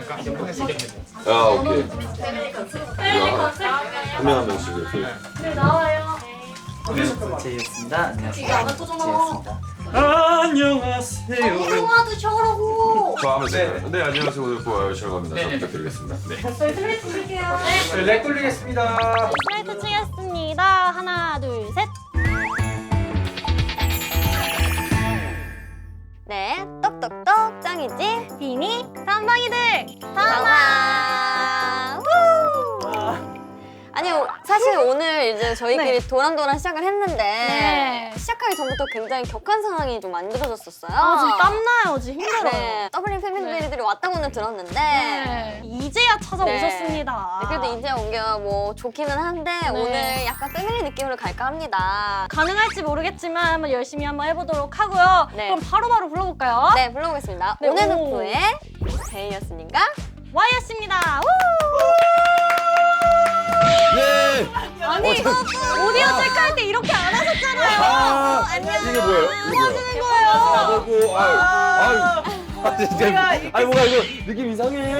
그러니까 연봉에서 이겼는데. 아, 오케이. 한 명 한 명씩 이렇게. 제이였습니다. 안녕하세요. 제이였습니다. 안녕하세요. 통화도 쳐라고. 저 하면 돼요. 네, 안녕하세요. 오늘 보아요. 실감입니다. 잘 부탁드리겠습니다. 네. 저희 슬레이트 드릴게요. 렉 돌리겠습니다. 슬레이트 치겠습니다. 하나, 둘, 셋. 네, 똑똑똑 짱이지. 비니 단방이들 단방. 아니 사실 오늘 이제 저희끼리 네. 도란도란 시작을 했는데 네. 시작하기 전부터 굉장히 격한 상황이 좀 만들어졌었어요. 아, 지금 땀나요. 지금 힘들어요. 네, 더블링 패밀리들이 왔다고는 들었는데 네. 이제야 찾아오셨습니다. 네, 그래도 이제 온 게 뭐 좋기는 한데 네. 오늘 약간 패밀리 느낌으로 갈까 합니다. 가능할지 모르겠지만 한번 열심히 한번 해보도록 하고요. 네. 그럼 바로바로 불러볼까요? 네, 불러보겠습니다. 네, 오늘 오. 노프의 제이였으니까 와이였습니다. 네! 아니 이거 오디오 체크할 때 이렇게 안 하셨잖아요. 안녕. 이게 뭐예요? 뭐 하시는 거예요? 아이고, 아유. 진짜. 아니, 뭐가 이거 느낌 이상해.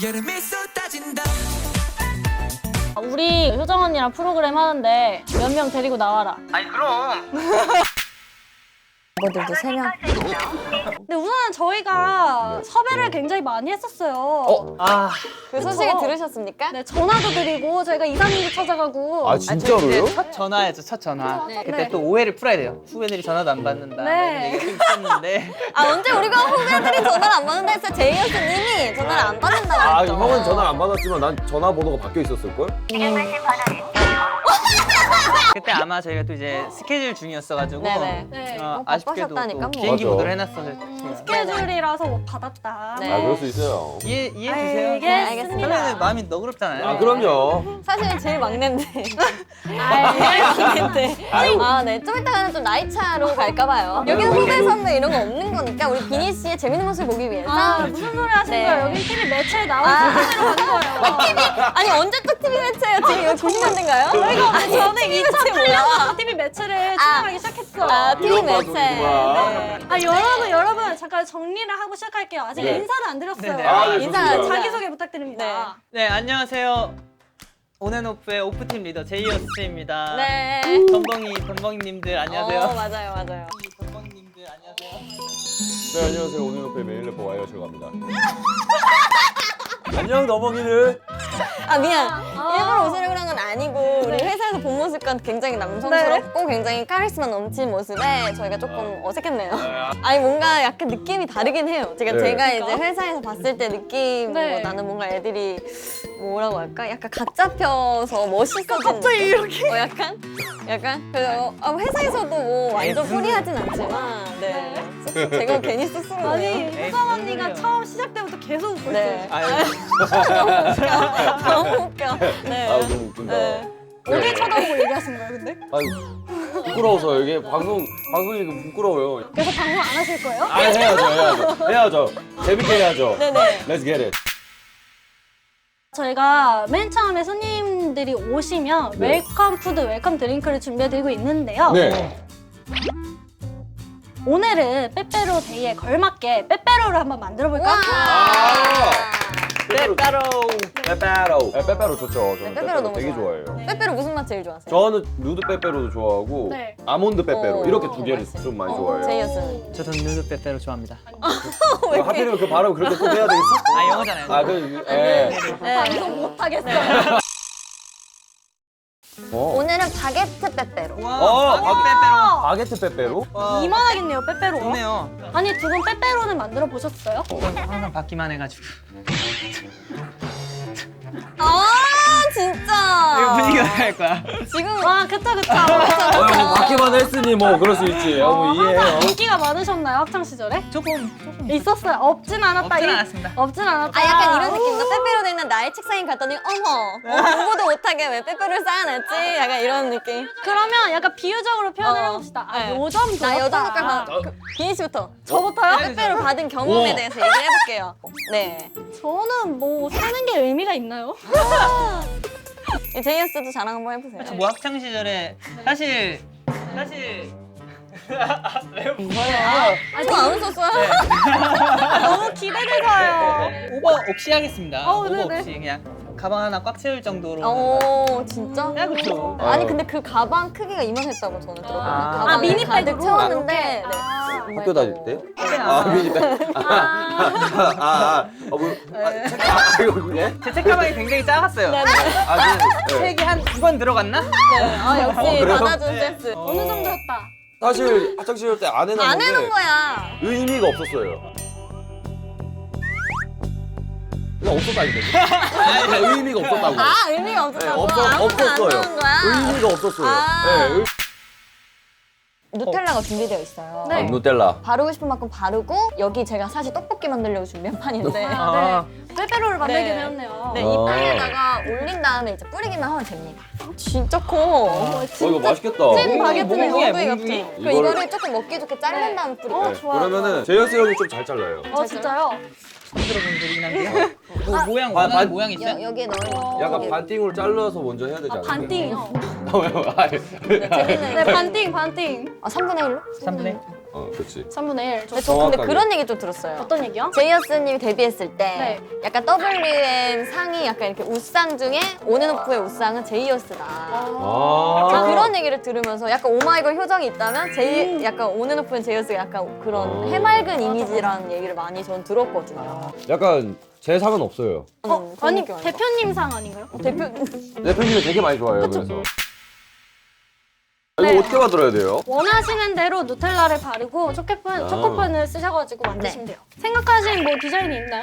여름이 쏟아진다. 우리 효정 언니랑 프로그램 하는데 몇 명 데리고 나와라. 아니 그럼. 멤버들도 3명. 근데 우선은 저희가 섭외를 굉장히 많이 했었어요. 아, 그 소식을 들으셨습니까? 네, 전화도 드리고 저희가 2, 3일도 찾아가고. 아, 저희 진짜로요? 그때 첫 전화였죠, 첫 전화. 네. 그때 네. 또 오해를 풀어야 돼요. 후배들이 전화도 안 받는다. 네. 이런 얘기가 있었는데. 아 언제 우리가 후배들이 전화를 안 받는다 했어? 제이였님이 전화를 안 받는다고 아, 했죠. 형은 전화를 안 받았지만 난 전화번호가 바뀌어 있었을걸? 그때 아마 저희가 또 이제 스케줄 중이었어가지고 네네. 네. 아쉽게도 바쁘셨다니까, 또 뭐. 비행기 맞아. 모드를 해놨어서 제가. 스케줄이라서 못 받았다. 네. 아, 그럴 수 있어요. 이해해주세요. 알겠습니다. 선배는 마음이 너그럽잖아요. 아, 그럼요. 사실 제일 막내인데. 알겠는데. 아, 네. 좀 이따가는 좀 나이 차로 갈까봐요. 여기는 후배 선배 이런 거 없는 거니까 우리 비니 씨의 재밌는 모습 보기 위해서. 아, 무슨 소리 하신 네. 거예요? 여기 TV 매체에 나온 아. 소리로 가는 거예요. 아니, 언제 또 TV 매체예요? 지금 여기 90년대인가요? 저는 TV 2008년부터 TV 매체를 출연하기 시작했어요. 아, TV 이런 매체. 방송이구나. 네. 아, 여러분 잠깐 정리를 하고 시작할게요. 아직 네. 인사를 안 드렸어요. 네네. 아, 네, 인사 좋습니다. 자기소개 부탁드립니다. 네, 안녕하세요. 온앤오프의 오프팀 리더 제이어스입니다. 네. 덤벙이님들 안녕하세요. 맞아요, 맞아요. 덤벙이님들 안녕하세요. 네, 안녕하세요. 오늘 옆에 메일 래퍼 와이어 실감입니다. 안녕, 너멍이들. 아, 미안. 일부러 웃으려고 그런 건 아니고 우리 회사에서 본 모습과는 굉장히 남성스럽고 굉장히 카리스마 넘치는 모습에 저희가 조금 어색했네요. 아니 뭔가 약간 느낌이 다르긴 해요. 네. 제가 이제 회사에서 봤을 때 느낌 네. 나는 뭔가 애들이 뭐라고 할까? 약간 각 잡혀서 멋있어진 갑자기 이렇게. 약간 그래서 회사에서도 뭐 완전 무슨 프리하진 않지만 네. 제가 괜히 아니 쑥스러워요. 효정 언니가 처음 시작 때부터 계속 웃고 네. 있어요. 너무 웃겨. 네. 아, 너무 웃긴다. 네. 어딜 쳐다보고 얘기하신 거예요, 근데? 아유, 부끄러워서 이게 방송이 부끄러워요. 그래서 방송 안 하실 거예요? 아, 해야죠. 재밌게 해야죠. 네네. Let's get it. 저희가 맨 처음에 손님들이 오시면 네. 웰컴 푸드, 웰컴 드링크를 준비해드리고 있는데요. 네. 오늘은 빼빼로 데이에 걸맞게 빼빼로를 한번 만들어볼까? 아! 빼빼로. 빼빼로. 네, 빼빼로 좋죠. 저는 네, 빼빼로 너무 되게 좋아요. 좋아해요. 빼빼로 무슨 맛 제일 좋아하세요? 저는 누드 빼빼로도 좋아하고 네. 아몬드 빼빼로 이렇게 두 개를 맛있어요. 좀 많이 좋아해요. 제이어스는? 저도 누드 빼빼로 좋아합니다. 하필이면 그 발음 그렇게 꼭 해야 되겠어? 아 영어잖아요. 아, 그, 예. 네. 방송 못하겠어요. 오늘은 바게트 빼빼로. 와, 바- 바게트 빼빼로? 와, 이만하겠네요, 빼빼로가. 좋네요. 아니, 두 분 빼빼로는 만들어 보셨어요? 항상 받기만 해가지고. 아 이거 진짜. 분위기가 갈 거야. 지금 아, 그쵸. 받기만 했으니 뭐 그럴 수 있지. 뭐 이해해요. 항상 인기가 많으셨나요, 학창 시절에? 조금. 있었어요. 없진 않았다. 없진 않았습니다. 없진 않았다. 아 약간 이런 느낌이다. 빼빼로 돼 있는 나의 책상에 갔더니 어머 공부도 못하게 왜 빼빼로를 쌓아놨지? 약간 이런 느낌. 그러면 약간 비유적으로 표현을 해봅시다. 아, 네. 요점 좋았다. 나 여자 색깔 봐. 비니 씨부터. 저부터요? 빼빼로 받은 경험에 대해서 얘기를 해볼게요. 네. 저는 뭐 사는 게 의미가 있나요? 제이어스도 자랑 한번 해보세요. 뭐 학창 시절에 사실 저거 안 웃었어요? 너무 기대돼서요. 오버 없이 하겠습니다. 오버 네네. 없이 그냥 가방 하나 꽉 채울 정도로. 오 진짜? 야, 그쵸. 아니 근데 그 가방 크기가 이만했다고 저는 들었거든요. 아. 가방을 아, 미니백으로? 가득 채웠는데 네. 학교 다닐 때요? 아, 이거 예? 제 책가방이 굉장히 작았어요. 네네. 책이 한 2번 들어갔나? 네. 아 역시 그래요? 받아준 센스. 어느 정도였다. 사실 학창 시절 때 안 해놨는데 안 해놓은 거야. 의미가 없었어요. 그냥 없었다니까. 의미가 없었다고. 아 의미가 없었다고? 네, 아무도 안 없었어요. 하는 거야? 의미가 없었어요. 아. 네, 누텔라가 준비되어 있어요. 네. 누텔라. 바르고 싶은 만큼 바르고 여기 제가 사실 떡볶이 만들려고 준비한 판인데 아. 네. 빼빼로를 만들게 네. 되었네요. 네, 아. 이 판에다가 올린 다음에 이제 뿌리기만 하면 됩니다. 진짜 커. 이거 맛있겠다. 찐 바게트네. 몽둥이야, 몽둥이 같아. 몽둥이. 그 이거를 조금 먹기 좋게 자른 다음에 뿌리고. 네, 그러면은 제이어스 형이 좀 잘 잘라요. 진짜요? 처음 들어본 소리긴 한데요. 뭐 모양 원하는 모양 있어요? 여기에 넣어요. 약간 반띵으로 잘라서 먼저 해야 되지 않아요? 반띵이요. 재밌는. 네, 반띵. 아 3분의 1로? 3분의 1? 그렇지. 3분의 1. 저 근데 정확하게. 그런 얘기 좀 들었어요. 어떤 얘기요? 제이어스님이 데뷔했을 때 네. 약간 WM 상이 약간 이렇게 웃상 중에 온앤오프의 웃상은 제이어스다. 저 그런 얘기를 들으면서 약간 오마이걸 효정이 있다면 약간 온앤오프는 제이어스가 약간 그런 해맑은 이미지라는 얘기를 많이 전 들었거든요. 약간 제 상은 없어요. 그런 아니, 느낌 아니에요? 대표님 상 아닌가요? 대표 대표님이 되게 많이 좋아해요. 그래서. 네. 이거 어떻게 만들어야 돼요? 원하시는 대로 누텔라를 바르고 초코펜을 쓰셔가지고 만드시면 돼요. 생각하신 뭐 디자인이 있나요?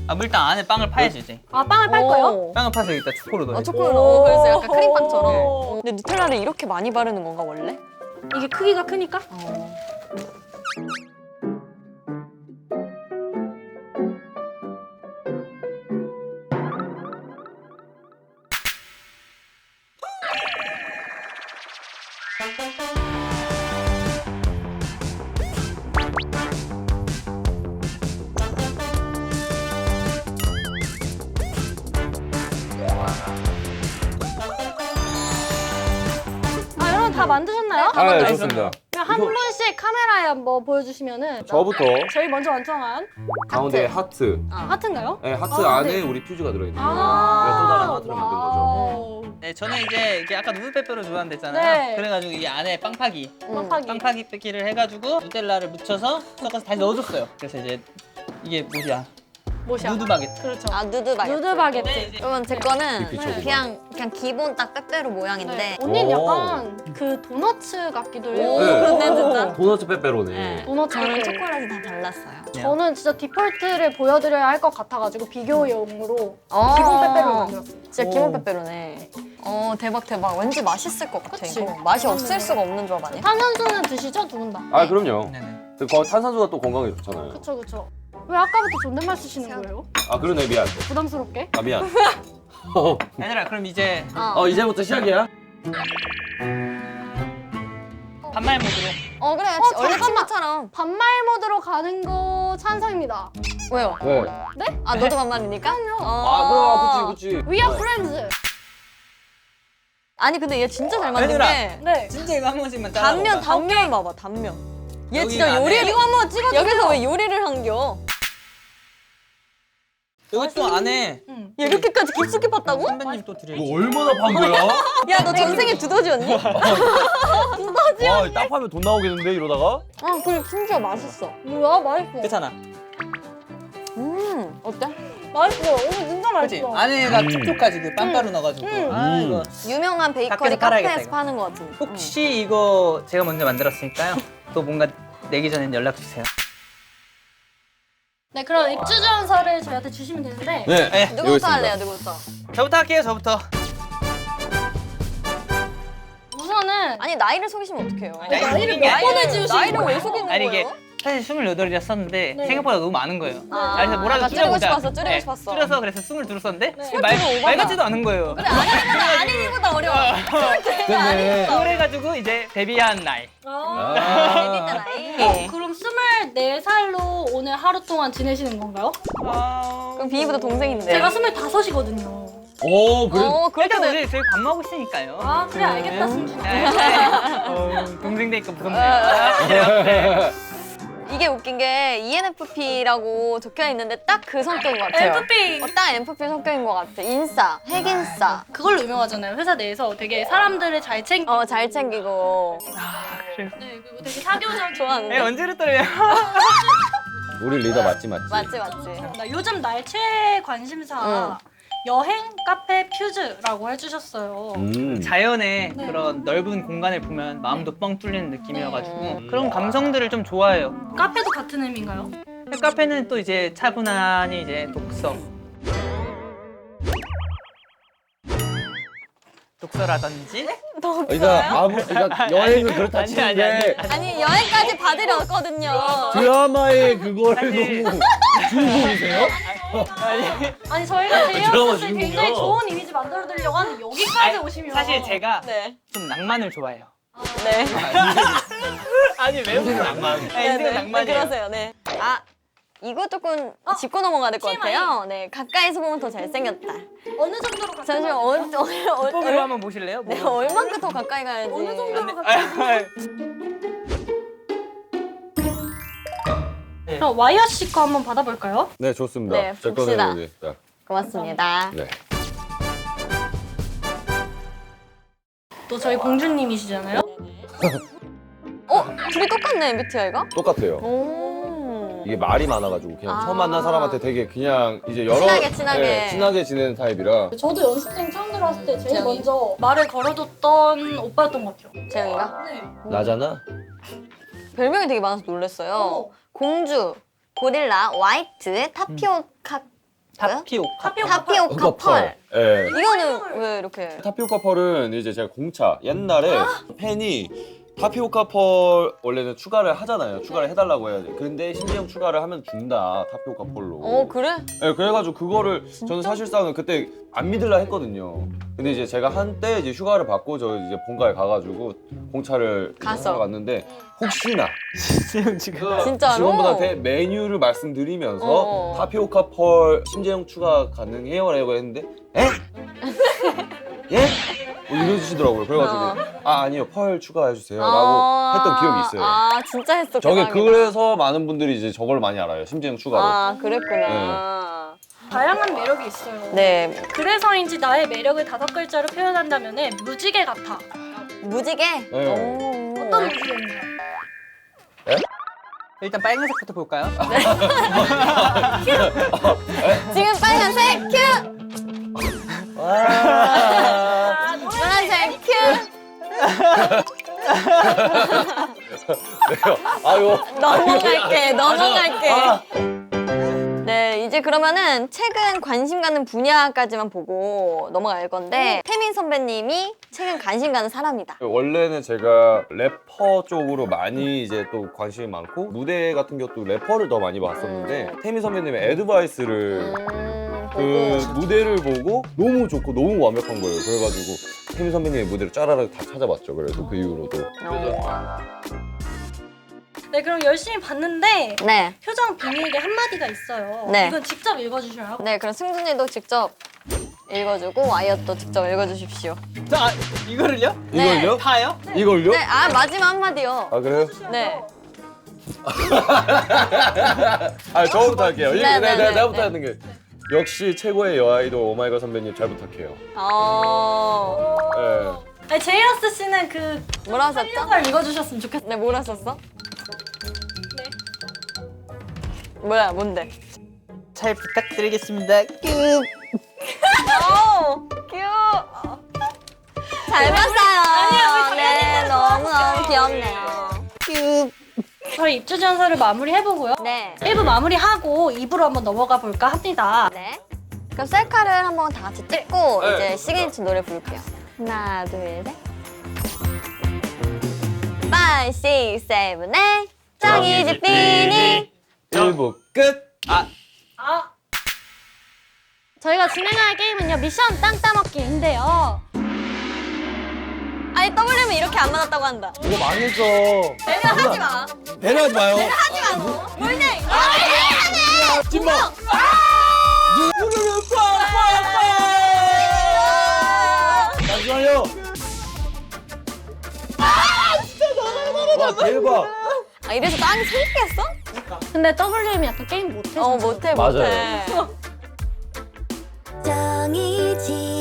아, 뭐 일단 안에 빵을 파야지 이제. 아, 빵을 팔 거예요? 오. 빵을 파서 여기다 초코로 넣어요. 초코로 그래서 약간 크림빵처럼. 오. 근데 누텔라를 이렇게 많이 바르는 건가 원래? 이게 크기가 크니까? 아, 여러분 다 만드셨나요? 아, 네, 좋습니다. 그냥 한 분씩 카메라에 한번 보여주시면은 저부터 제일 먼저 완성한 가운데 하트. 하트인가요? 네, 하트 아, 안에 네. 우리 퓨즈가 들어있는 거예요. 아. 또 다른 하트를 만든 거죠. 와우. 네, 저는 이제 이게 아까 누드페퍼를 좋아한다 했잖아요. 네. 그래가지고 이 안에 빵파기, 빵파기. 빵파기 뺏기를 해가지고 누텔라를 묻혀서 섞어서 다시 넣어줬어요. 그래서 이제 이게 뭐야? 뭐시야? 누드 바게트. 그렇죠. 아 누드 바게트. 누드 바게트. 네, 이제 그러면 제 거는 빅피처구나. 그냥 기본 딱 빼빼로 모양인데. 네. 언니는 오. 약간 그 도너츠 같기도 해요. 오, 네. 그렇네 진짜. 도너츠 빼빼로네. 네. 도넛 저는 같고. 초콜릿을 다 발랐어요. 저는 진짜 디폴트를 보여드려야 할 것 같아가지고 비교용으로 아. 기본 빼빼로를 만들었어요. 진짜 기본 빼빼로네. 대박. 왠지 맛있을 것 같아. 그치? 이거. 맛이 없을 수가 없는 조합 아니야? 탄산수는 드시죠? 두 분 다? 아, 그럼요. 네네. 탄산수가 또 건강에 좋잖아요. 그쵸. 왜 아까부터 존댓말 쓰시는 거예요? 아, 그러네. 미안. 부담스럽게? 아, 미안. 얘들아, 그럼 이제 이제부터 시작이야? 반말 모드로. 그래. 원래 잠깐만. 친구처럼. 반말 모드로 가는 거 찬성입니다. 왜요? 네. 네? 아 너도 반말이니까? 그치. We are friends. 아니 근데 얘 진짜 잘 만든 얘들아. 게 네. 진짜 이거 한 번씩만 따라해봐. 단면 봐봐 단면. 얘 여기 진짜 안에. 요리를 이거 한번 찍어주세요. 여기서 왜 요리를 한겨? 여기 또 안에 응. 얘 이렇게까지 깊숙이 봤다고? 선배님 또 드려야지. 이거 얼마나 판 거야? 야 너 전생에 두더지였니? 와, 딱 파면 돈 나오겠는데, 이러다가? 그리고 심지어 맛있어. 뭐야? 맛있어. 괜찮아. 어때? 맛있어. 이거 진짜 그치? 맛있어. 안에가 촉촉하지 그 빵가루 넣어가지고. 아 이거. 유명한 베이커리 밖에서 팔아야겠다, 카페에서 이거. 파는 것 같은. 혹시 이거 제가 먼저 만들었으니까요. 또 뭔가 내기 전엔 연락 주세요. 네, 그럼 입주전서를 저희한테 주시면 되는데 네. 네. 누구부터 할래요? 누구부터? 저부터 할게요. 저부터. 우선은 아니 나이를 속이시면 어떡해요? 나이를 몇 번을 지으시는 나이를 왜 거예요? 속이는 아니 이게 거예요? 사실 28이라 썼는데 네. 생각보다 너무 많은 거예요. 아, 그래서 뭐라도 약간 줄이고 줄여보자. 싶었어, 줄이고 싶었어. 줄여서 그래서 22를 썼는데 네. 말 22는 말 오바다. 같지도 않은 거예요. 그래 아니보다 어려워. 근데 그래가지고 이제 데뷔한 나이. 데뷔 때 나이. 그럼 24살로 오늘 하루 동안 지내시는 건가요? 그럼 비이보다 동생인데. 제가 25이거든요. 그래. 그렇게 일단 돼. 우리 저희 밥 먹고 있으니까요. 아 그래 알겠다 승주. 동생 되니까 무섭네요. 네. 이게 웃긴 게 ENFP라고 적혀 있는데 딱 그 성격인 것 같아요. NFP 딱 NFP 성격인 것 같아. 인싸, 핵인싸. 그걸로 유명하잖아요. 회사 내에서 되게 사람들을 잘 챙기고. 잘 챙기고. 네 그리고 되게 사교적인. 좋아하는데? 언제로 떨려요? 우리 리더 맞지. 맞지. 나 요즘 날 최애 관심사 여행 카페 퓨즈라고 해주셨어요. 자연의 그런 넓은 공간을 보면 마음도 뻥 뚫리는 느낌이어가지고 그런 감성들을 좀 좋아해요. 카페도 같은 의미인가요? 카페는 또 이제 차분하니 이제 독서. 독서라든지 그러니까 여행은 그렇다 아니, 치는데 아니 여행까지 받으렸거든요. 드라마의 그거를 사실- 너무 주인공이세요? 아니 저희가 드라마 제이어스 주인공이요? 굉장히 좋은 이미지 만들어드리려고 하는데 여기까지 오시면 사실 제가 네. 좀 낭만을 좋아해요. 네. 아니 왜 웃어요? 낭만. 인생 낭만이에요. 그러세요. 네. 이거 조금 짚고 넘어가야 될 것 TMI. 같아요. 네. 가까이서 보면 더 잘생겼다. 어느 정도로 가까이 잠시만 뽀뽀로 한번 보실래요? 네, 얼만큼 더 가까이 가야지. 어느 정도로 가까이 그럼 와이어 씨 거 한번 받아볼까요? 네, 좋습니다. 네, 제 봅시다. 거는 여기. 자, 고맙습니다. 네. 또 저희 공주님이시잖아요. 둘이 똑같네 MBTI가. 똑같아요. 오. 이게 말이 많아가지고 그냥 처음 만난 사람한테 되게 그냥 이제 여러 친하게. 네, 친하게 지내는 타입이라 저도 연습생 처음 들어왔을 때 제일 재영이? 먼저 말을 걸어뒀던 오빠였던 것 같아요. 재영이가 네. 나잖아. 별명이 되게 많아서 놀랐어요. 어머. 공주, 고릴라, 화이트, 타피오카. 타피오카. 타피오카 펄. 예. 이거는 왜 이렇게? 타피오카 펄은 이제 제가 공차 옛날에 팬이 타피오카 펄 원래는 추가를 하잖아요. 추가를 해달라고 해야지. 근데 신지영 추가를 하면 준다 타피오카 펄로. 그래? 네, 그래가지고 그거를 저는 사실상은 그때 안 믿으려 했거든요. 근데 이제 제가 한때 이제 휴가를 받고 저 이제 본가에 가가지고 공차를 가서. 하러 갔는데 혹시나 지금 진짜로? 직원분한테 메뉴를 말씀드리면서 어. 타피오카 펄 심재영 추가 가능해요라고 했는데 에? 예? 이러시더라고요. 그래가지고 아니요 펄 추가해주세요 라고 했던 기억이 있어요. 진짜 했어. 저게 대박이다. 그래서 많은 분들이 이제 저걸 많이 알아요. 심재영 추가로. 그랬구나. 다양한 매력이 있어요. 네. 그래서인지 나의 매력을 5글자로 표현한다면 무지개 같아. 무지개? 네. 어떤 무지개인가요? 일단 빨간색부터 볼까요? 지금 빨간색 큐! 노란색 큐! 아유. 넘어갈게. 네, 이제 그러면은 최근 관심 가는 분야까지만 보고 넘어갈 건데 태민 선배님이 최근 관심 가는 사람이다. 원래는 제가 래퍼 쪽으로 많이 이제 또 관심이 많고 무대 같은 것도 래퍼를 더 많이 봤었는데 태민 선배님의 애드바이스를 그 무대를 보고 너무 좋고 너무 완벽한 거예요. 그래가지고 태민 선배님의 무대를 짜라락 다 찾아봤죠. 그래서 그 이후로도. 네, 그럼 열심히 봤는데 네. 표정 비밀에 한마디가 있어요. 네. 이건 직접 읽어주셔야 하고. 네, 그럼 승준이도 직접 읽어주고 와이엇도 직접 읽어주십시오. 자, 이거를요? 네. 이걸요? 다요? 이걸요? 네, 마지막 한마디요. 아 그래요? 네. 저부터 할게요. 네, 네, 네, 내가부터 네. 하는 게 역시 최고의 여아이돌 오마이걸 선배님 잘 부탁해요. 네. 아니, 제이어스 씨는 그 뭐라 하셨죠? 걸 읽어주셨으면 좋겠어요. 네, 뭐라 썼어? 뭐야, 뭔데? 잘 부탁드리겠습니다. 오, 귀여워. 잘 봤어요. 네, 너무너무 귀엽네요. 저희 입주 전설을 마무리해보고요. 네. 1부 마무리하고 2부로 한번 넘어가 볼까 합니다. 네. 그럼 셀카를 한번 다 같이 찍고 네. 이제 시그니처 노래 부를게요. 하나, 둘, 셋. 5, 6, 7, 8 정이지 삐니 1부 끝! 저희가 진행할 게임은요, 미션 땅 따먹기인데요. 아니 W면 이렇게 안 맞았다고 한다. 이거 망했어. 배려하지 마. 배려하지 마요. 하지 마. 물냉. 찐막! 이래서 땅이 생기겠어? 근데 WM이 약간 게임 못해. 못해 맞아요. 못해. 정이지